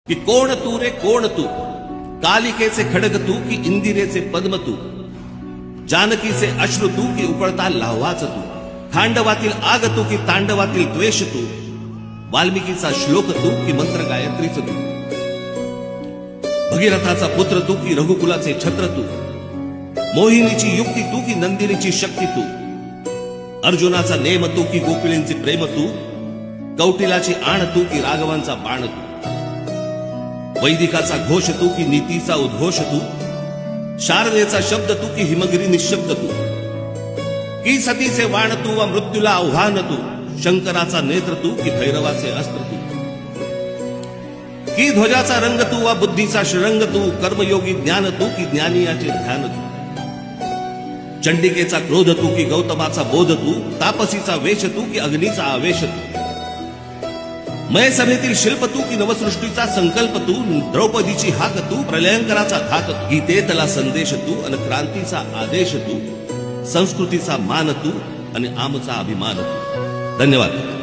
की कोण तू रे कोण तू, कालिकेचे खडग तू की इंदिरेचे पद्म तू, जानकीचे अश्रू तू की उपळता लाव्हाच तू, खांडवातील आग तू की तांडवातील द्वेष तू, वाल्मिकीचा श्लोक तू की मंत्र गायत्रीच तू, भगीरथाचा पुत्र तू की रघुकुलाचे छत्र तू, मोहिनीची युक्ती तू की नंदिनीची शक्ती तू, अर्जुनाचा नेम तू की गोपिळींचे प्रेम तू, कौटिलाची आण तू की राघवांचा बाण तू, वैदिकाचा घोष तू की नीतीचा उद्घोष तू, शारदेचा शब्द तू की हिमगिरी निशब्द तू, की सतीचे वाण तू व मृत्यूला आव्हान तू, शंकराचा नेत्र तू की भैरवाचे अस्त्र तू, की ध्वजाचा रंग तू व बुद्धीचा श्रंग तू, कर्मयोगी ज्ञान तू की ज्ञानियाचे ध्यान तू, चंडिकेचा क्रोध तू की गौतमाचा बोध तू, तापसीचा वेश तू की अग्नीचा आवेश तू, मय सभेतील शिल्प तू की नवसृष्टीचा संकल्प तू, द्रौपदीची हाक तू प्रलयंकराचा धाक, गीतेतला संदेश तू आणि क्रांतीचा आदेश तू, संस्कृतीचा मान तू आणि आमचा अभिमान तू. धन्यवाद.